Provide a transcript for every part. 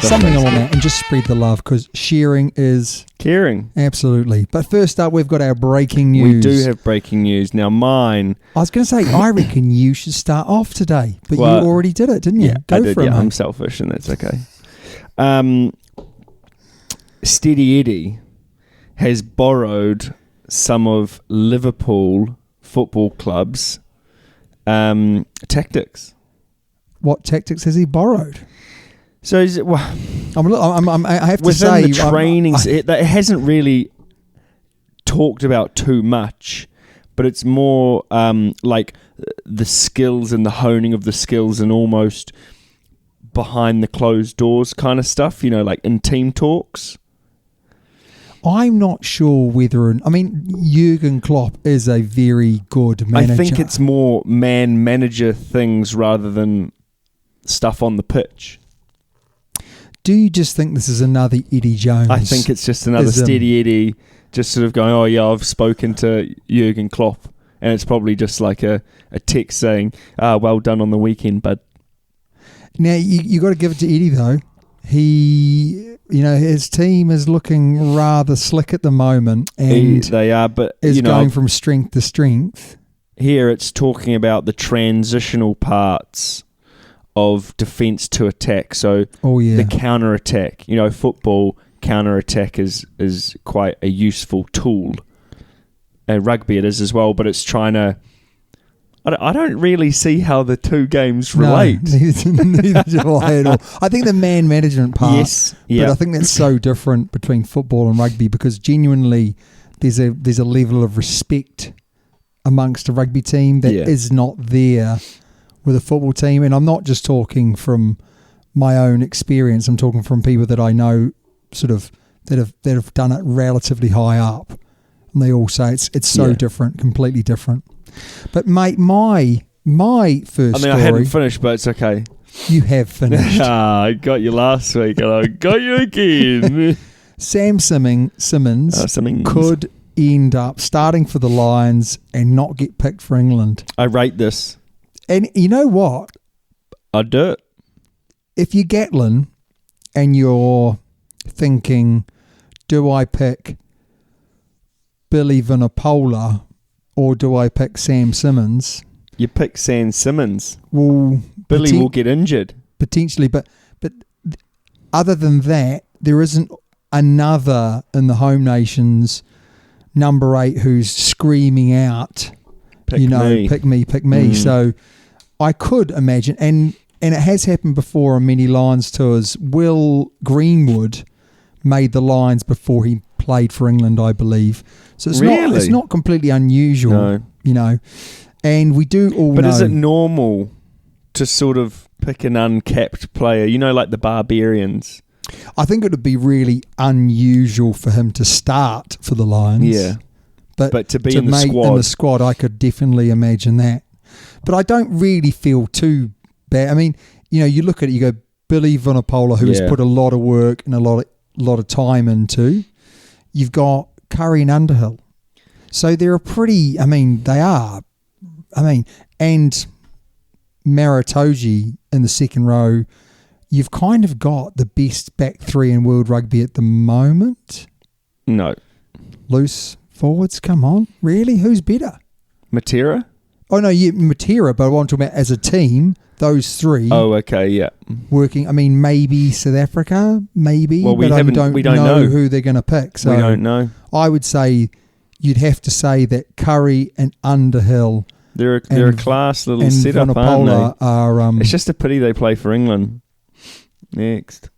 Something along that, and just spread the love, because sharing is caring. Absolutely. But first up, we've got our breaking news. We do have breaking news. Now mine... I was going to say, I reckon you should start off today, but you already did it, didn't you? Yeah, Go I did, for it, mate. I'm selfish, and that's okay. Steady Eddie has borrowed some of Liverpool Football Club's tactics. What tactics has he borrowed? So is it, well, I have to within say, the training, it hasn't really talked about too much, but it's more like the skills and the honing of the skills and almost behind the closed doors kind of stuff, you know, like in team talks. I'm not sure whether... Jurgen Klopp is a very good manager. I think it's more man-manager things rather than stuff on the pitch. Do you just think this is another Eddie Jones? I think it's just another Steady Eddie just sort of going, oh yeah, I've spoken to Jurgen Klopp, and it's probably just like a text saying, well done on the weekend, bud. Now, you got to give it to Eddie, though. His team is looking rather slick at the moment, and they are, but is going from strength to strength. Here it's talking about the transitional parts of defence to attack. So the counter attack. Football counter attack is quite a useful tool. Rugby it is as well, but it's trying to. I don't really see how the two games relate. No, neither do I at all. I think the man management part, yes, yeah. But I think that's so different between football and rugby, because genuinely there's a level of respect amongst a rugby team that is not there with a football team. And I'm not just talking from my own experience. I'm talking from people that I know sort of that have done it relatively high up. And they all say it's so different, completely different. But mate, my first story... I hadn't finished, but it's okay. You have finished. I got you last week, and I got you again. Sam Simmons could end up starting for the Lions and not get picked for England. I rate this. And you know what? I'd do it. If you're Gatlin and you're thinking, do I pick Billy Vunipola or do I pick Sam Simmons? You pick Sam Simmons. Well, Billy will get injured. Potentially, but other than that, there isn't another in the home nations number 8 who's screaming out, pick me. Pick me. Mm. So I could imagine, and it has happened before on many Lions tours. Will Greenwood made the Lions before he played for England, I believe. So it's not completely unusual, And we do all know. But is it normal to sort of pick an uncapped player, like the Barbarians? I think it would be really unusual for him to start for the Lions. Yeah. But to be in the squad, I could definitely imagine that. But I don't really feel too bad. I mean, you look at it, you go, Billy Vunipola, who has put a lot of work and a lot of time into. You've got Curry and Underhill. So they're and Maritoji in the second row. You've kind of got the best back three in world rugby at the moment. No. Loose forwards, come on. Really? Who's better? Matera? Oh, no, Matera, but I want to talk about as a team, those three. Oh, okay, yeah. Working, maybe South Africa, maybe. Well, we don't know who they're going to pick. So we don't know. I would say you'd have to say that Curry and Underhill. They're a class little setup, aren't they? It's just a pity they play for England. Next.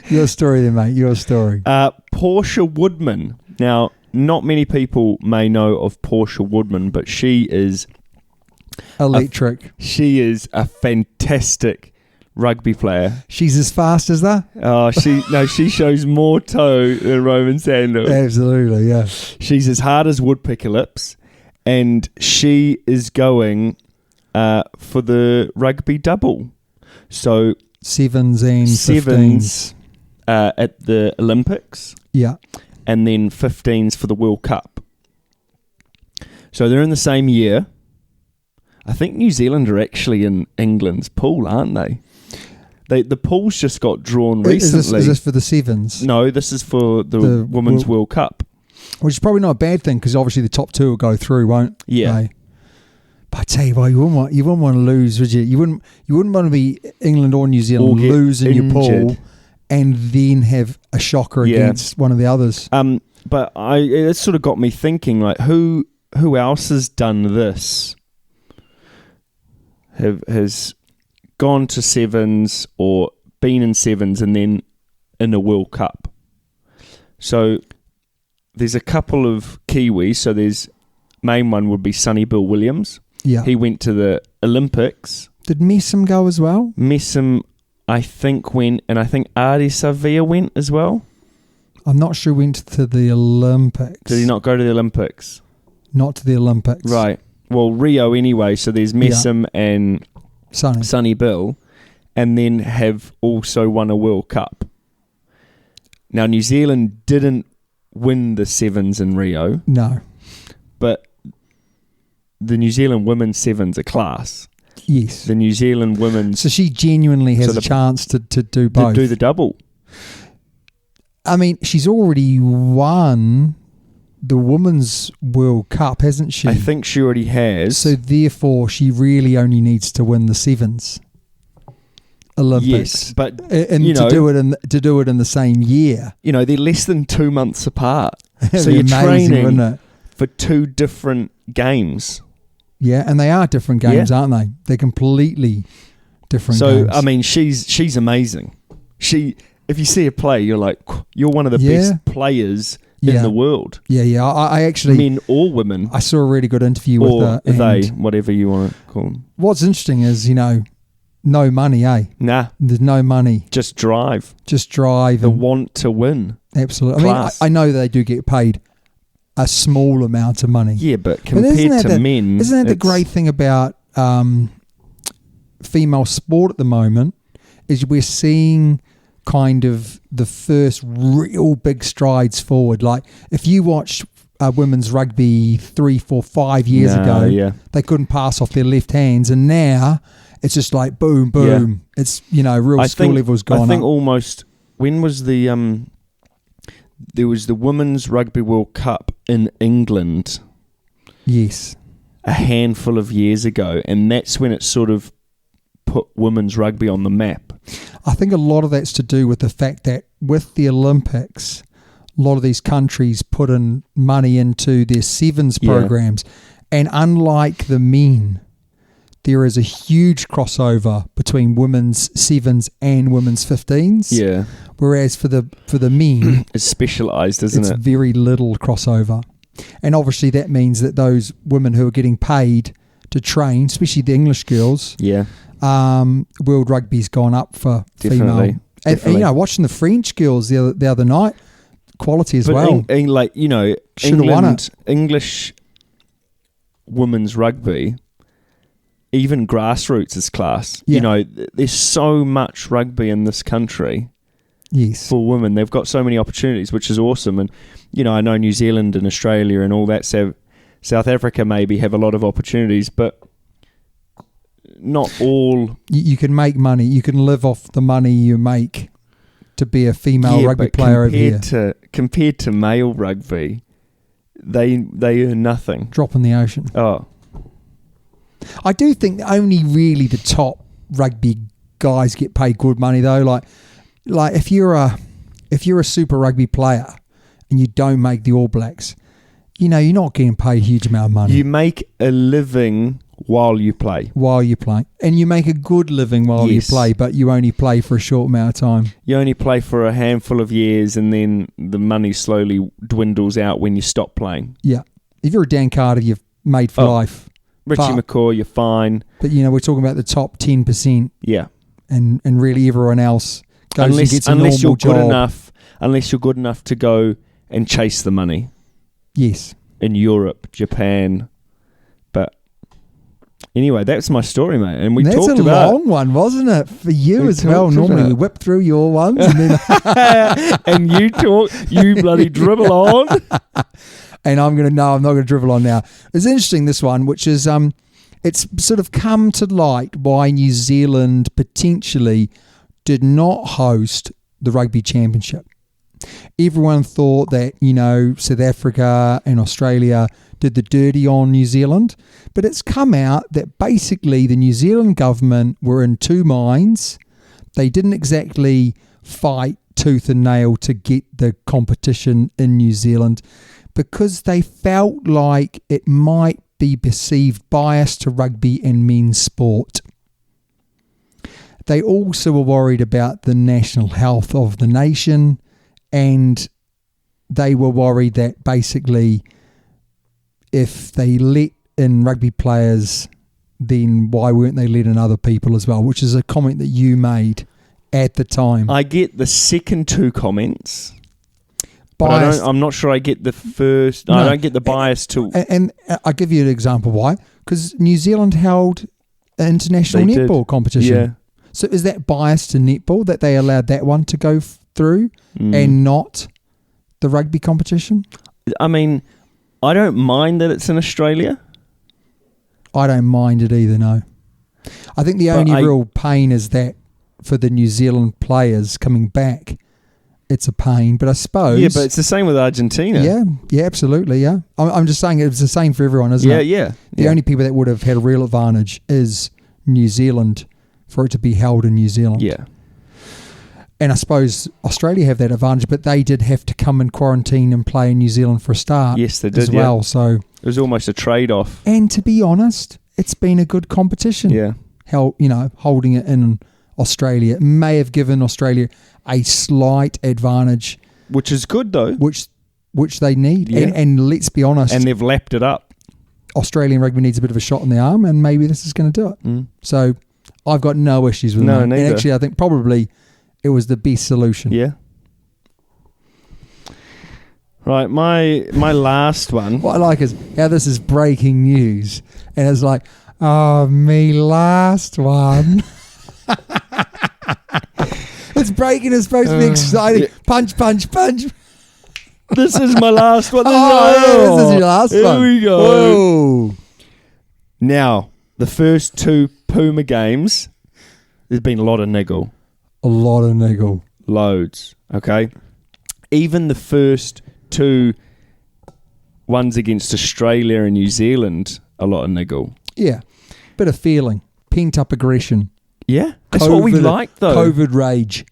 Your story then, mate. Your story. Portia Woodman. Now, not many people may know of Portia Woodman, but she is electric. She is a fantastic rugby player. She's as fast as that? Oh, she shows more toe than Roman Sandal. Absolutely, yeah. She's as hard as woodpecker lips, and she is going for the rugby double. So sevens and 15s at the Olympics. Yeah. And then 15s for the World Cup. So they're in the same year. I think New Zealand are actually in England's pool, aren't they? The pool's just got drawn recently. Is this for the sevens? No, this is for the Women's World Cup. Which is probably not a bad thing because obviously the top two will go through, won't they? But I tell you what, you wouldn't want to lose, would you? You wouldn't want to be England or New Zealand losing your pool and then have a shocker against one of the others. But it sort of got me thinking, like, who else has done this? Has gone to sevens or been in sevens and then in a World Cup. So there's a couple of Kiwis. So there's main one would be Sonny Bill Williams. Yeah, he went to the Olympics. Did Messam go as well? Messam, I think, went, and I think Adi Savia went as well. I'm not sure went to the Olympics. Did he not go to the Olympics? Not to the Olympics. Right. Well, Rio anyway, so there's Messam and Sonny Bill, and then have also won a World Cup. Now, New Zealand didn't win the sevens in Rio. No. But the New Zealand women's sevens are class. Yes. The New Zealand women's... So she genuinely has a chance to do both. To do the double. I mean, she's already won the Women's World Cup, hasn't she? I think she already has. So therefore, she really only needs to win the sevens Olympics. Yes, but to do it in the same year. You know, they're less than 2 months apart. That'd so be you're amazing, training wouldn't it? For 2 different games. Yeah, and they are different games, aren't they? They're completely different games. So I mean, she's amazing. If you see her play, you're like, you're one of the best players in the world. Yeah. I actually... Men or women. I saw a really good interview with her. Or they, whatever you want to call them. What's interesting is, no money, eh? Nah. There's no money. Just drive. The want to win. Absolutely. Class. I mean, I know they do get paid a small amount of money. Yeah, but compared to men... Isn't that the great thing about female sport at the moment is we're seeing... kind of the first real big strides forward. Like if you watch women's rugby 3, 4, 5 years ago, they couldn't pass off their left hands, and now it's just like boom, boom. Yeah. It's real skill level's gone up. I think almost when was the there was the Women's Rugby World Cup in England. Yes, a handful of years ago, and that's when it sort of put women's rugby on the map. I think a lot of that's to do with the fact that with the Olympics, a lot of these countries put in money into their sevens programs. And unlike the men, there is a huge crossover between women's sevens and women's 15s. Yeah. Whereas for the men, it's specialised, isn't it? It's very little crossover. And obviously that means that those women who are getting paid to train, especially the English girls, world rugby's gone up for female. Definitely. And watching the French girls the other night, quality as well. English women's rugby, even grassroots is class. Yeah. There's so much rugby in this country. Yes. For women, they've got so many opportunities, which is awesome. And I know New Zealand and Australia and all that. South Africa maybe have a lot of opportunities, but not all. You can make money. You can live off the money you make to be a female rugby player over here. Compared to male rugby, they earn nothing. Drop in the ocean. Oh. I do think only really the top rugby guys get paid good money though. Like if you're a Super Rugby player and you don't make the All Blacks, you're not getting paid a huge amount of money. You make a living while you play. And you make a good living while you play, but you only play for a short amount of time. You only play for a handful of years and then the money slowly dwindles out when you stop playing. Yeah. If you're a Dan Carter, you've made for life. Richie McCaw, you're fine. But, we're talking about the top 10%. Yeah. And really everyone else goes and gets a normal job. Unless you're good enough to go and chase the money. Yes. In Europe, Japan. But anyway, that's my story, mate. And we talked about... That's a long one, wasn't it? For you as well. Normally we whip through your ones and then... and you bloody dribble on. And I'm not going to dribble on now. It's interesting, this one, which is it's sort of come to light why New Zealand potentially did not host the Rugby Championship. Everyone thought that, South Africa and Australia did the dirty on New Zealand, but it's come out that basically the New Zealand government were in two minds. They didn't exactly fight tooth and nail to get the competition in New Zealand because they felt like it might be perceived bias to rugby and men's sport. They also were worried about the national health of the nation, and they were worried that basically if they let in rugby players, then why weren't they letting other people as well, which is a comment that you made at the time. I get the second two comments, but I'm not sure I get the first. No, I don't get the bias to... And I'll give you an example why. Because New Zealand held an international netball competition. Yeah. So is that bias to netball that they allowed that one to go through and not the rugby competition? I mean, I don't mind that it's in Australia. I don't mind it either, no. I think the only real pain is that for the New Zealand players coming back, it's a pain. But I suppose... Yeah, but it's the same with Argentina. Yeah, absolutely, yeah. I'm just saying it's the same for everyone, isn't it? Yeah. The only people that would have had a real advantage is New Zealand for it to be held in New Zealand. Yeah. And I suppose Australia have that advantage, but they did have to come in quarantine and play in New Zealand for a start. Yes, they did, as well. So it was almost a trade-off. And to be honest, it's been a good competition. Yeah. Holding it in Australia it may have given Australia a slight advantage, which is good though. Which they need. Yeah. And let's be honest. And they've lapped it up. Australian rugby needs a bit of a shot in the arm, and maybe this is going to do it. So I've got no issues with that. Neither. And actually, I think probably it was the best solution. Yeah. Right, my last one. What I like is how this is breaking news, and it's like, oh, me last one. It's breaking. It's supposed to be exciting. Yeah. Punch, punch, punch. This is my last one. This is your last one. Here we go. Whoa. Now, the first two Puma games, there's been a lot of niggle. A lot of niggle. Loads. Okay. Even the first two ones against Australia and New Zealand, a lot of niggle. Yeah. Bit of feeling. Pent up aggression. Yeah. That's what we like though. COVID rage.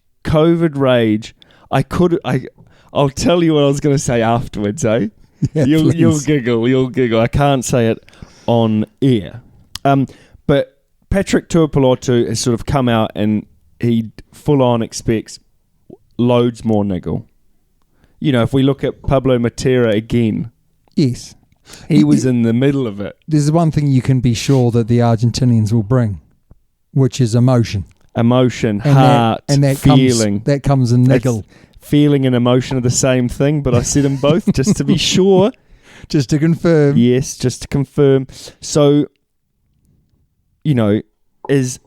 I'll tell you what I was going to say afterwards, eh? Yeah, you'll giggle. I can't say it on air. But Patrick Tuipulotu has sort of come out and he full on expects loads more niggle. If we look at Pablo Matera again. Yes. He was in the middle of it. There's one thing you can be sure that the Argentinians will bring, which is emotion. Emotion, heart, feeling. That comes in niggle. Feeling and emotion are the same thing, but I said them both just to be sure. Just to confirm. Yes, just to confirm. So,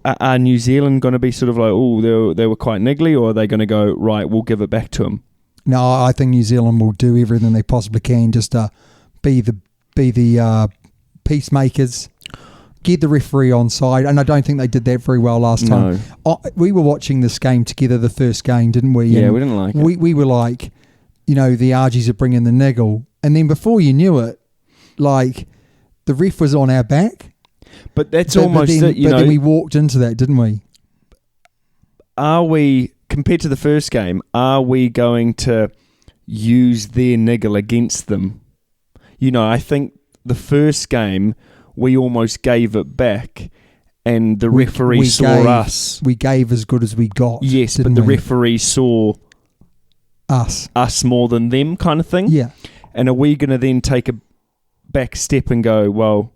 are New Zealand going to be sort of like, they were quite niggly, or are they going to go, right, we'll give it back to them? No, I think New Zealand will do everything they possibly can just to be the peacemakers, get the referee on side, and I don't think they did that very well last time. We were watching this game together, the first game, didn't we? Yeah, we didn't like it. We were like, the Argies are bringing the niggle, and then before you knew it, like, the ref was on our back. But that's almost it, But then we walked into that, didn't we? Are we, compared to the first game, are we going to use their niggle against them? I think the first game, we almost gave it back, and the referee saw us. We gave as good as we got. Yes, but the referee saw us more than them, kind of thing. Yeah. And are we going to then take a back step and go, well,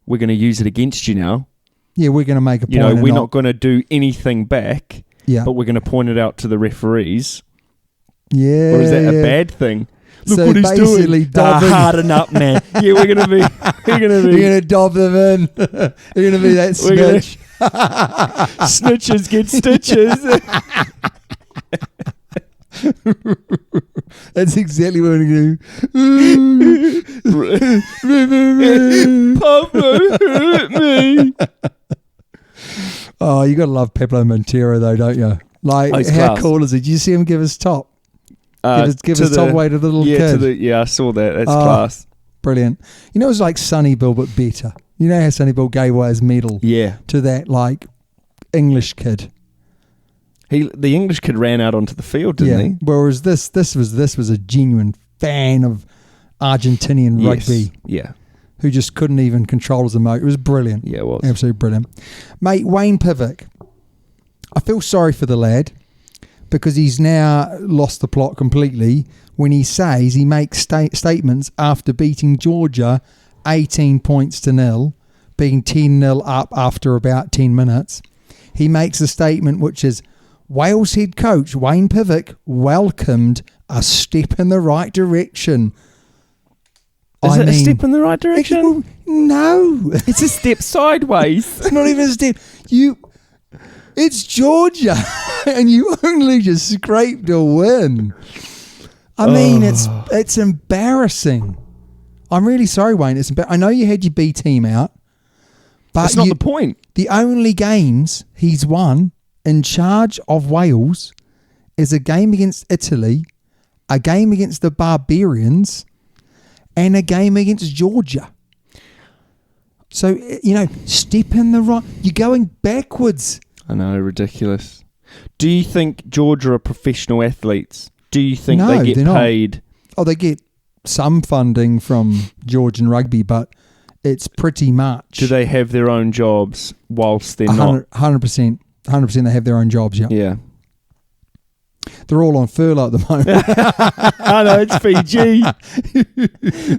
we're going to use it against you now? Yeah, we're going to make a point. We're not going to do anything back. Yeah. But we're going to point it out to the referees. Yeah. Or is that a bad thing? Look so what he's doing. Harden up, man. Yeah, we're gonna be. You're gonna dob them in. You're gonna be that snitch. Snitches get stitches. That's exactly what I'm going to do. Pablo hurt me. Oh, you got to love Pablo Montero, though, don't you? Like, how cool is it? Did you see him give his top? Give his top away to the little kid. I saw that. That's class. Brilliant. You know, it was like Sonny Bill, but better. You know how Sonny Bill gave away his medal to that, like, English kid. The English kid ran out onto the field, didn't he? Whereas this was a genuine fan of Argentinian rugby. Yeah. Who just couldn't even control his emotion. It was brilliant. Yeah, it was. Absolutely brilliant. Mate, Wayne Pivac. I feel sorry for the lad because he's now lost the plot completely when he says he makes statements after beating Georgia 18 points to 0, being 10-0 up after about 10 minutes. He makes a statement which is, Wales head coach Wayne Pivac welcomed a step in the right direction. Is it a step in the right direction? No. It's a step sideways. It's not even a step. It's Georgia, and you only just scraped a win. I mean, it's embarrassing. I'm really sorry, Wayne. I know you had your B team out, but that's not the point. The only games he's won in charge of Wales is a game against Italy, a game against the Barbarians, and a game against Georgia. So, step in the right... You're going backwards. I know, ridiculous. Do you think Georgia are professional athletes? Do you think they get paid? Oh, they get some funding from Georgian rugby, but it's pretty much... Do they have their own jobs whilst they're not? 100%. 100% they have their own jobs, Yeah. They're all on furlough at the moment. I know, it's Fiji.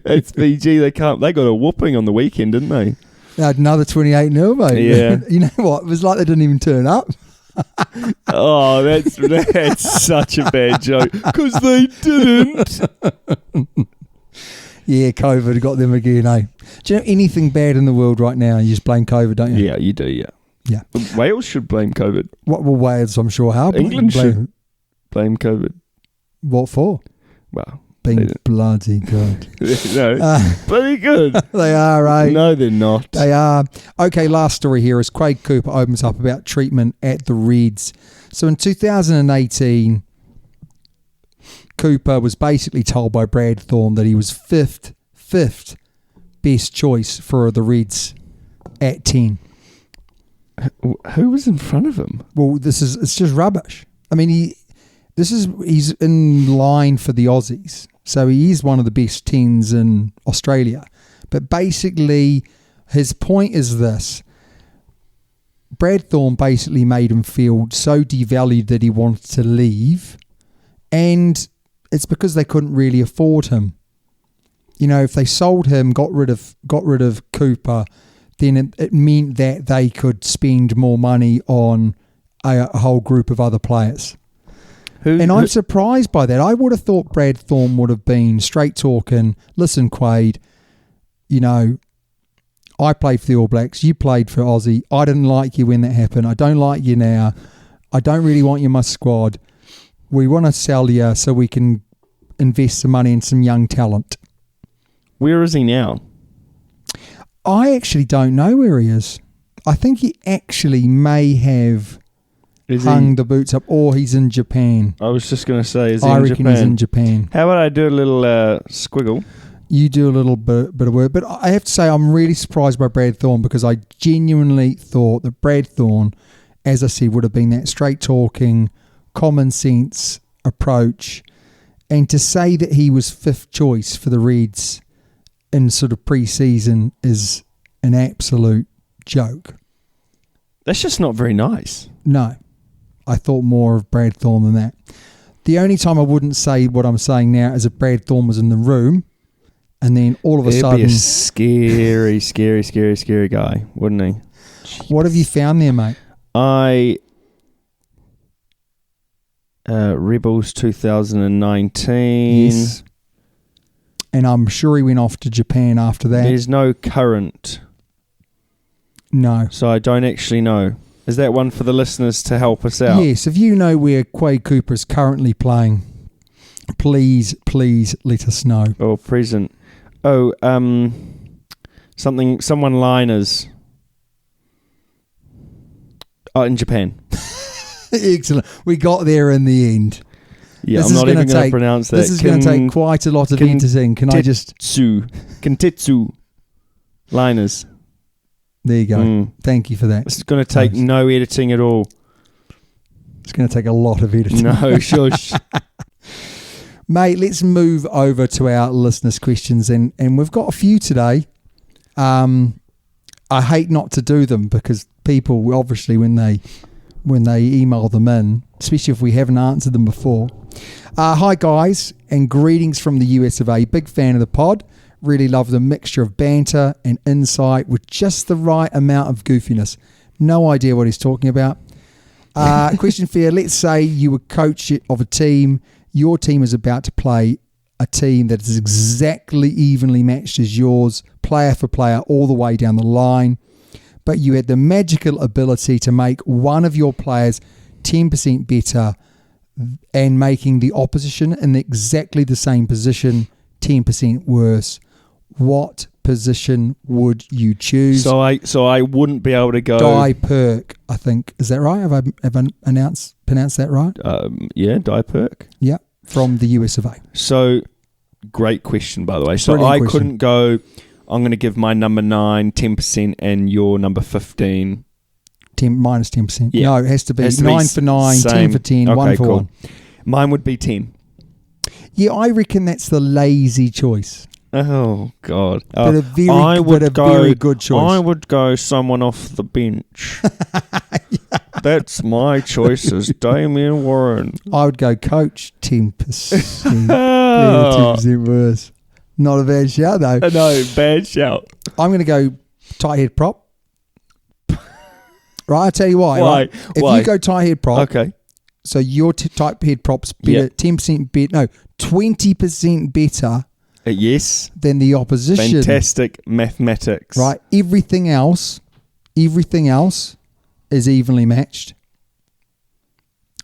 It's Fiji. They got a whooping on the weekend, didn't they? They had another 28-0, mate. Yeah. You know what? It was like they didn't even turn up. Oh, that's such a bad joke. Because they didn't. Yeah, COVID got them again, eh? Do you know anything bad in the world right now? You just blame COVID, don't you? Yeah, you do, yeah. Yeah. Wales should blame COVID. Well, Wales, I'm sure, how? England should blame COVID. What for? Well, being bloody good. No, bloody good. They are, eh? No, they're not. They are. Okay, last story here is Craig Cooper opens up about treatment at the Reds. So in 2018, Cooper was basically told by Brad Thorne that he was fifth best choice for the Reds at 10. Who was in front of him? Well, it's just rubbish. I mean, he's in line for the Aussies, so he is one of the best 10s in Australia. But basically, his point is this. Brad Thorne basically made him feel so devalued that he wanted to leave, and it's because they couldn't really afford him. You know, if they sold him, got rid of Cooper, then it meant that they could spend more money on a whole group of other players. I'm surprised by that. I would have thought Brad Thorne would have been straight talking. Listen, Quaid, I played for the All Blacks. You played for Aussie. I didn't like you when that happened. I don't like you now. I don't really want you in my squad. We want to sell you so we can invest some money in some young talent. Where is he now? I actually don't know where he is. I think he actually may have hung the boots up, or he's in Japan. I was just going to say, is he in Japan? I reckon he's in Japan. How about I do a little squiggle? You do a little bit of work. But I have to say, I'm really surprised by Brad Thorne, because I genuinely thought that Brad Thorne, as I said, would have been that straight-talking, common-sense approach. And to say that he was fifth choice for the Reds in sort of pre-season is an absolute joke. That's just not very nice. No. I thought more of Brad Thorne than that. The only time I wouldn't say what I'm saying now is if Brad Thorne was in the room and then all of a sudden... He'd be a scary guy, wouldn't he? Jeez. What have you found there, mate? Rebels 2019. Yes. And I'm sure he went off to Japan after that. There's no current. No. So I don't actually know. Is that one for the listeners to help us out? Yes, if you know where Quade Cooper is currently playing, Please let us know. Oh, present. Oh, someone liners. Oh, in Japan. Excellent. We got there in the end. Yeah, I'm not even going to pronounce that. This is going to take quite a lot of editing. Kentetsu. Liners. There you go. Thank you for that. It's going to take no editing at all. It's going to take a lot of editing. No, shush. Mate, let's move over to our listeners' questions, and we've got a few today. I hate not to do them because people, obviously, when they email them in, especially if we haven't answered them before. Hi, guys, and greetings from the US of A. Big fan of the pod. Really love the mixture of banter and insight with just the right amount of goofiness. No idea what he's talking about. Question for you. Let's say you were coach of a team. Your team is about to play a team that is exactly evenly matched as yours, player for player, all the way down the line. But you had the magical ability to make one of your players 10% better and making the opposition in exactly the same position 10% worse. What position would you choose? So I wouldn't be able to go. Die Perk, I think. Is that right? Have I pronounced that right? Yeah, Die Perk. Yeah, from the US of A. So, great question, by the way. So Brilliant I question. couldn't go, I'm going to give my number 9 10% and your number 15. Minus 10%. Yeah. No, it has to be 9 for 9, same. 10 for 10, okay, 1 for cool. 1. Mine would be 10. Yeah, I reckon that's the lazy choice. Oh, God. But a very good choice. I would go someone off the bench. That's my choice as Damien Warren. I would go coach 10%. 10% worse. Not a bad shout, though. No, bad shout. I'm going to go tight head prop. Right, I'll tell you why. Why? Right? If you go tight head prop, okay. so your tight head prop's better, 10% better, no, 20% better yes. than the opposition. Fantastic mathematics. Right, everything else is evenly matched.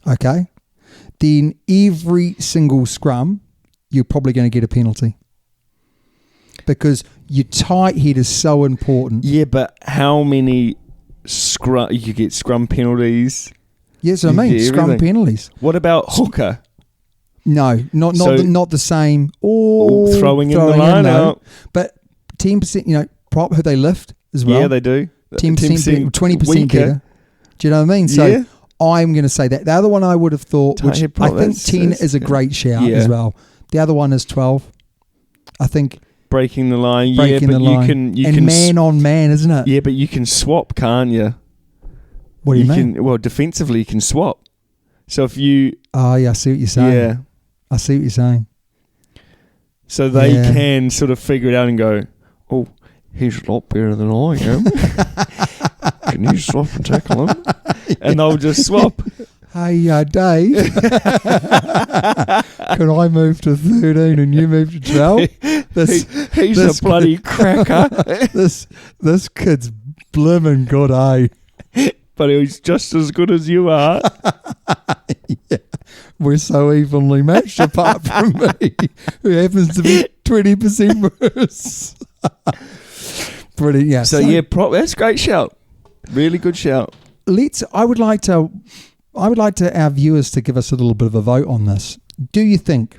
Okay? Then every single scrum, you're probably going to get a penalty. Because your tight head is so important. Yeah, but how many you get scrum penalties? Yes, I mean scrum penalties. What about hooker? No, not the same. Throwing in the line out. But 10%, prop who they lift as well. Yeah, they do. 10%, 20% better. Do you know what I mean? So I'm going to say that. The other one I would have thought, which I think 10 is a great shout as well. The other one is 12. I think breaking the line. Breaking the line. You can man on man, isn't it? Yeah, but you can swap, can't you? What do you mean? Well, defensively you can swap. So if you... Oh, yeah, I see what you're saying. Yeah. I see what you're saying. So they can sort of figure it out and go, oh, he's a lot better than I am. Can you swap and tackle him? And they'll just swap. Hey, Dave, can I move to 13 and you move to 12? He's a bloody cracker. This kid's blimmin' good, eh? But he's just as good as you are. Yeah. We're so evenly matched apart from me, who happens to be 20% worse. Brilliant, yeah. So that's a great shout. Really good shout. I would like our viewers to give us a little bit of a vote on this. Do you think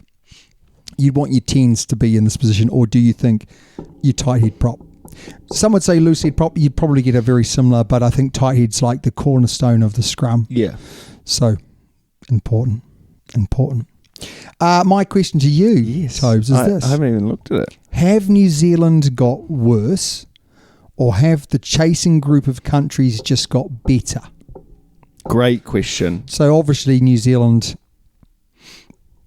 you'd want your 10s to be in this position, or do you think your tight head prop? Some would say loose head prop, you'd probably get a very similar, but I think tight head's like the cornerstone of the scrum. Yeah. So, important. My question to you, Tobes, is this. I haven't even looked at it. Have New Zealand got worse, or have the chasing group of countries just got better? Great question. So obviously New Zealand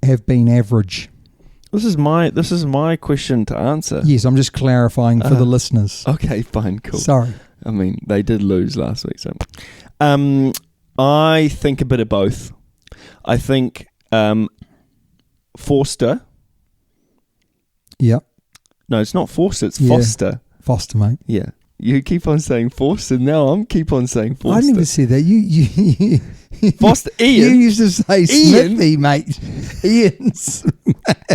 have been average. This is my question to answer. Yes, I'm just clarifying for the listeners. Okay, fine, cool. Sorry. I mean, they did lose last week, so I think a bit of both. I think Forster. Yep. No, it's not Forster, it's Foster. Foster, mate. Yeah. You keep on saying Forster. Now I'm keep on saying Forster. I never said that. You Foster. Ian. You used to say Smithy, mate. Ian Smith.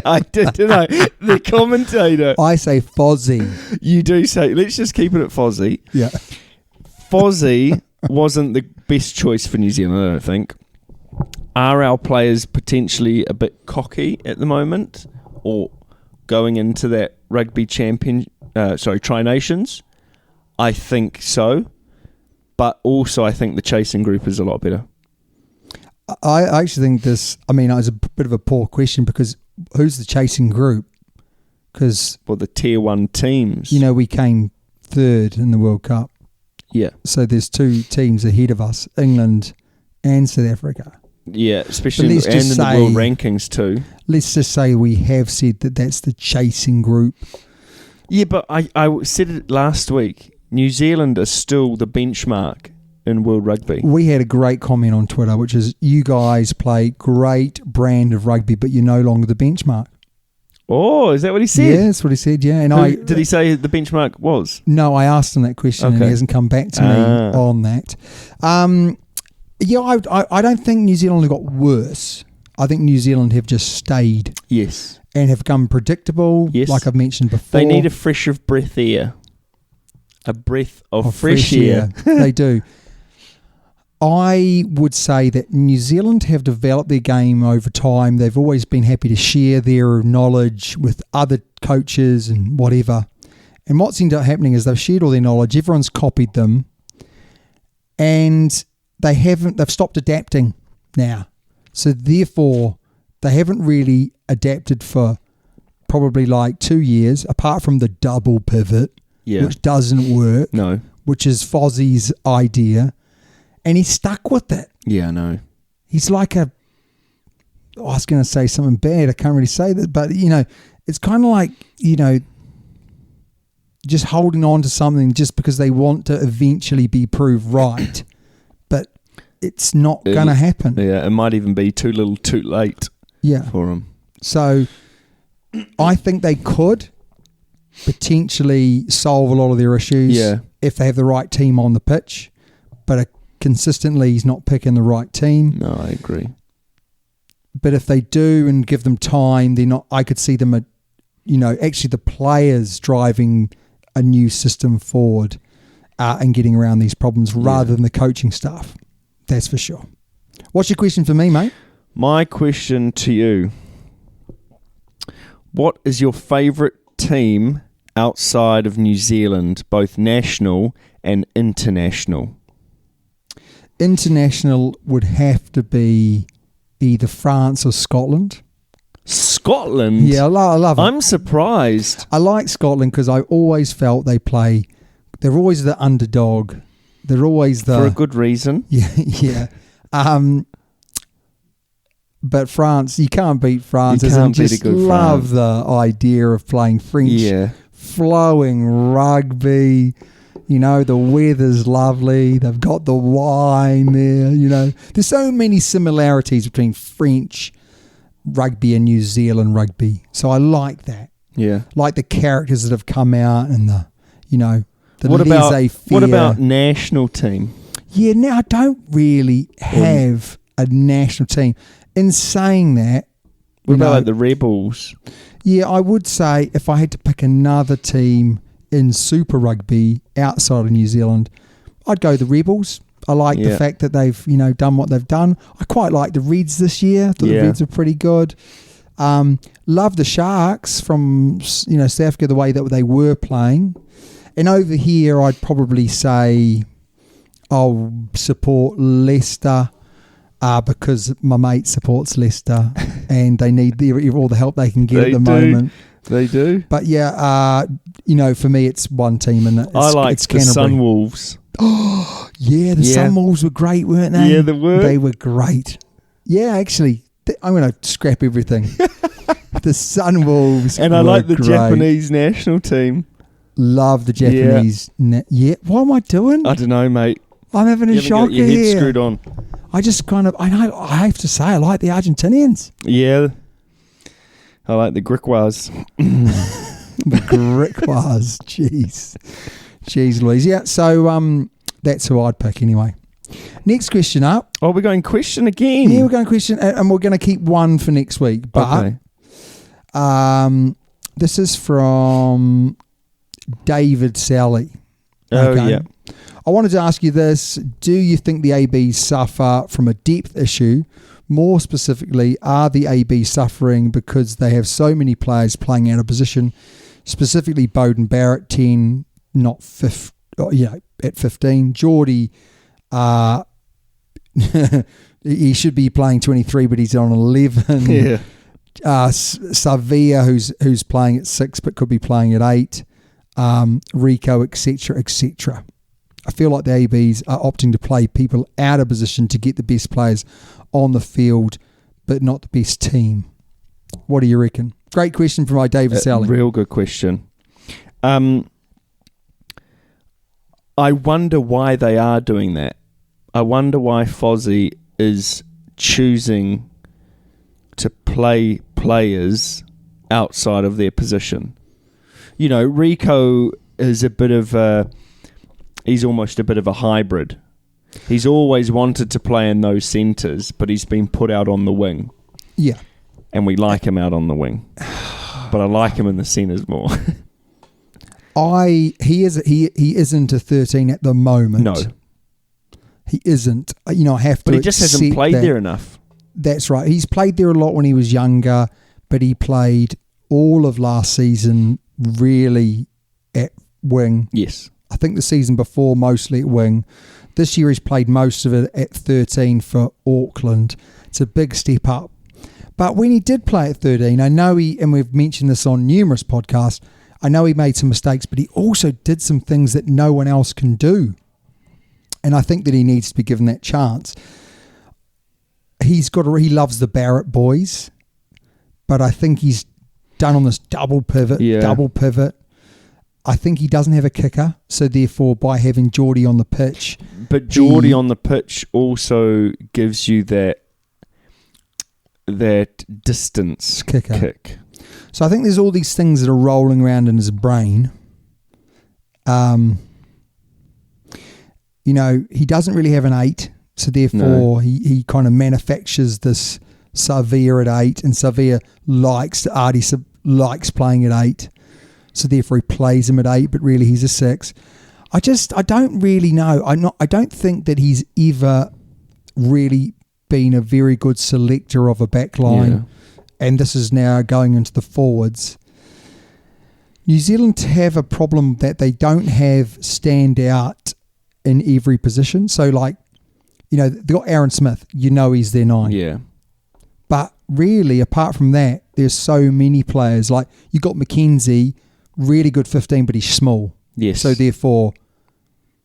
I did, didn't I? The commentator. I say Fozzie. You do say. Let's just keep it at Fozzie. Yeah. Fozzie wasn't the best choice for New Zealand, I don't think. Are our players potentially a bit cocky at the moment, or going into that rugby Tri Nations? I think so, but also I think the chasing group is a lot better. I actually think this. I mean, it was a bit of a poor question because who's the chasing group? Because the tier 1 teams. You know, we came third in the World Cup. Yeah. So there's 2 teams ahead of us, England and South Africa. Yeah, especially in the world rankings too. Let's just say we have said that that's the chasing group. Yeah, but I said it last week. New Zealand are still the benchmark in world rugby. We had a great comment on Twitter, which is, you guys play great brand of rugby, but you're no longer the benchmark. Oh, is that what he said? Yeah, that's what he said, yeah. And did he say the benchmark was? No, I asked him that question and he hasn't come back to me on that. Yeah, I don't think New Zealand have got worse. I think New Zealand have just stayed. Yes. And have become predictable, like I've mentioned before. They need a fresh of breath air. A breath of fresh air. They do. I would say that New Zealand have developed their game over time. They've always been happy to share their knowledge with other coaches and whatever. And what's ended up happening is they've shared all their knowledge. Everyone's copied them. And they've stopped adapting now. So therefore, they haven't really adapted for probably like 2 years, apart from the double pivot, which doesn't work. No. Which is Fozzie's idea. And he's stuck with it. Yeah, I know. He's like I was going to say something bad. I can't really say that. But, you know, it's kind of like, you know, just holding on to something just because they want to eventually be proved right. But it's not going to happen. Yeah, it might even be too little too late for them. So I think they could potentially solve a lot of their issues if they have the right team on the pitch. But consistently, he's not picking the right team. No, I agree. But if they do and give them time, they're not. I could see them, actually the players driving a new system forward and getting around these problems rather than the coaching staff. That's for sure. What's your question for me, mate? My question to you: what is your favourite team outside of New Zealand, both national and international? International would have to be either France or Scotland. Scotland? Yeah, I love it. I'm surprised. I like Scotland because I always felt they're always the underdog. They're always for a good reason. Yeah. But France, you can't beat France. You can't beat a good love the idea of playing French, flowing rugby. You know, the weather's lovely. They've got the wine there. You know, there's so many similarities between French rugby and New Zealand rugby. So I like that. Yeah. Like the characters that have come out and the what about national team? Yeah, now I don't really have a national team. In saying that, what about like the Rebels? Yeah, I would say if I had to pick another team in Super Rugby outside of New Zealand, I'd go the Rebels. I like the fact that they've done what they've done. I quite like the Reds this year. I thought the Reds are pretty good. Love the Sharks from South Africa, the way that they were playing. And over here, I'd probably say I'll support Leicester because my mate supports Leicester and they need all the help they can get at the moment. They do. But for me, it's one team, and I like the Sunwolves. Oh, yeah, the Sunwolves were great, weren't they? Yeah, they were. They were great. Yeah, actually, I'm going to scrap everything. The Sunwolves. And I like the Japanese national team. Love the Japanese. What am I doing? I don't know, mate. I'm having a shocker here. Your head screwed on. I just I have to say, I like the Argentinians. Yeah. I like the Griquas. The Griquas, jeez. Jeez Louise. Yeah, so that's who I'd pick anyway. Next question up. Oh, we're going question again. Yeah, we're going question, and we're going to keep one for next week. But this is from David Sally. Okay. Oh, yeah. I wanted to ask you this. Do you think the ABs suffer from a depth issue? More specifically, are the ABs suffering because they have so many players playing out of position, specifically Bowden Barrett, 10, not 15, at 15. Geordie, he should be playing 23, but he's on 11. Yeah. Savia, who's playing at 6, but could be playing at 8. Rico, etc., etc. I feel like the ABs are opting to play people out of position to get the best players on the field, but not the best team. What do you reckon? Great question from my David Sally. Real good question. I wonder why they are doing that. I wonder why Fozzie is choosing to play players outside of their position. You know, Rico is he's almost a bit of a hybrid. He's always wanted to play in those centres, but he's been put out on the wing. Yeah. And we like him out on the wing. But I like him in the centres more. He isn't a 13 at the moment. No. He isn't. I have to. But he just hasn't played there enough. That's right. He's played there a lot when he was younger, but he played all of last season really at wing. Yes. I think the season before mostly at wing. This year he's played most of it at 13 for Auckland. It's a big step up. But when he did play at 13, I know and we've mentioned this on numerous podcasts, I know he made some mistakes, but he also did some things that no one else can do. And I think that he needs to be given that chance. He loves the Barrett boys, but I think he's done on this double pivot. I think he doesn't have a kicker, so therefore by having Geordie on the pitch. But Geordie on the pitch also gives you that distance kick. So I think there's all these things that are rolling around in his brain. He doesn't really have an 8, so therefore he kind of manufactures this Savia at 8, and Savia likes playing at 8. So therefore he plays him at 8, but really he's a 6. I don't really know. I don't think that he's ever really been a very good selector of a back line. And this is now going into the forwards. New Zealand have a problem that they don't have stand out in every position. So they've got Aaron Smith, he's their 9. Yeah. But really, apart from that, there's so many players. Like, you got McKenzie, really good 15, but he's small. Yes. So therefore,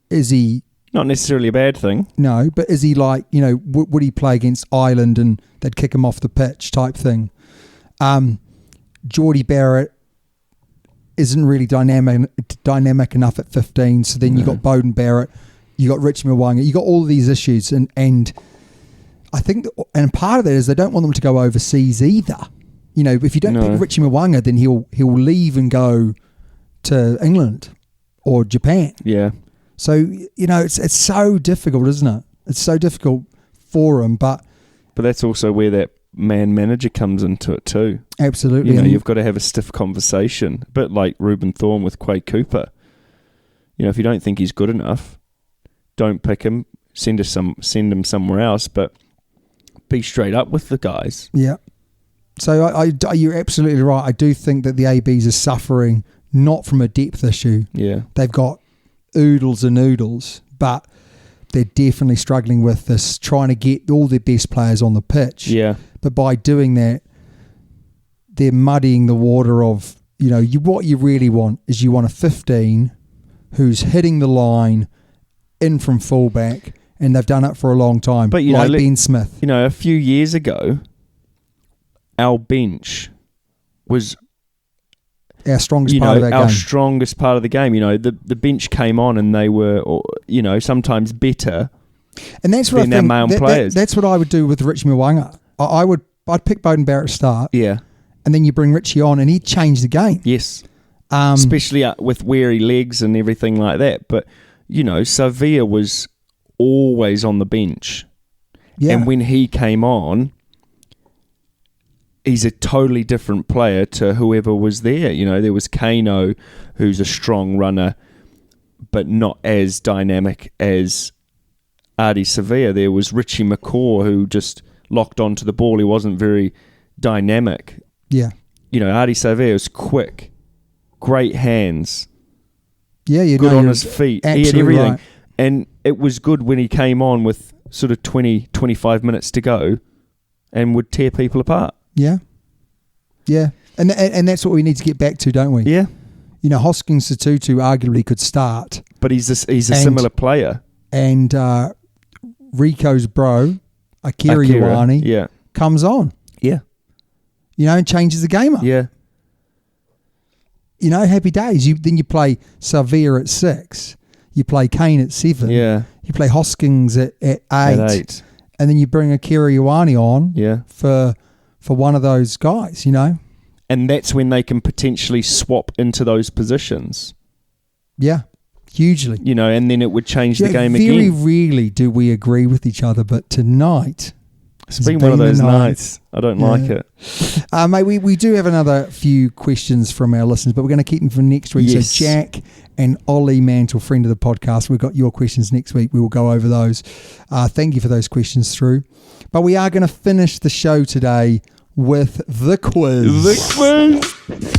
is he... Not necessarily a bad thing. No, but is he would he play against Ireland and they'd kick him off the pitch type thing? Geordie Barrett isn't really dynamic enough at 15. So then you got Bowden Barrett, you got Richie Mwanga, you got all of these issues, and I think, and part of that is they don't want them to go overseas either. If you don't pick Richie Mwanga, then he'll leave and go to England or Japan. Yeah. So it's so difficult, isn't it? It's so difficult for him, but that's also where that man manager comes into it too. Absolutely. You've got to have a stiff conversation, a bit like Ruben Thorne with Quade Cooper. If you don't think he's good enough, don't pick him. Send him somewhere else, but be straight up with the guys. Yeah. So you're absolutely right. I do think that the ABs are suffering not from a depth issue. Yeah. They've got oodles and oodles, but they're definitely struggling with this, trying to get all their best players on the pitch. Yeah. But by doing that, they're muddying the water of, what you really want is you want a 15 who's hitting the line in from fullback, and they've done it for a long time. But Ben Smith. A few years ago, our bench was our strongest part of our game. Our strongest part of the game. The bench came on and they were, sometimes better. And that's what than our male players. That's what I would do with Richie Mwanga. I'd pick Bowden Barrett to start. Yeah. And then you bring Richie on and he'd change the game. Yes. especially with weary legs and everything like that. But, Savia was always on the bench. Yeah. And when he came on, he's a totally different player to whoever was there. There was Kano, who's a strong runner, but not as dynamic as Ardie Savea. There was Richie McCaw, who just locked onto the ball. He wasn't very dynamic. Yeah. Ardie Savea was quick, great hands. Yeah, good on his feet. He had everything. Right. And it was good when he came on with sort of 20, 25 minutes to go and would tear people apart. Yeah. Yeah. And that's what we need to get back to, don't we? Yeah. Hoskins Sotutu arguably could start. But he's a similar player. And Rico's bro, Akira Ioane, comes on. Yeah. And changes the game up. Yeah. Happy days. Then you play Savia at 6. You play Kane at 7. Yeah. You play Hoskins at 8. At 8. And then you bring Akira Ioane on for one of those guys, And that's when they can potentially swap into those positions. Yeah, hugely. And then it would change the game very again. Very rarely do we agree with each other, but tonight... It's been one of those nights. I don't like it. Mate, we do have another few questions from our listeners, but we're going to keep them for next week. Yes. So Jack and Ollie Mantle, friend of the podcast, we've got your questions next week. We will go over those. Thank you for those questions through. But we are going to finish the show today with the quiz. The quiz!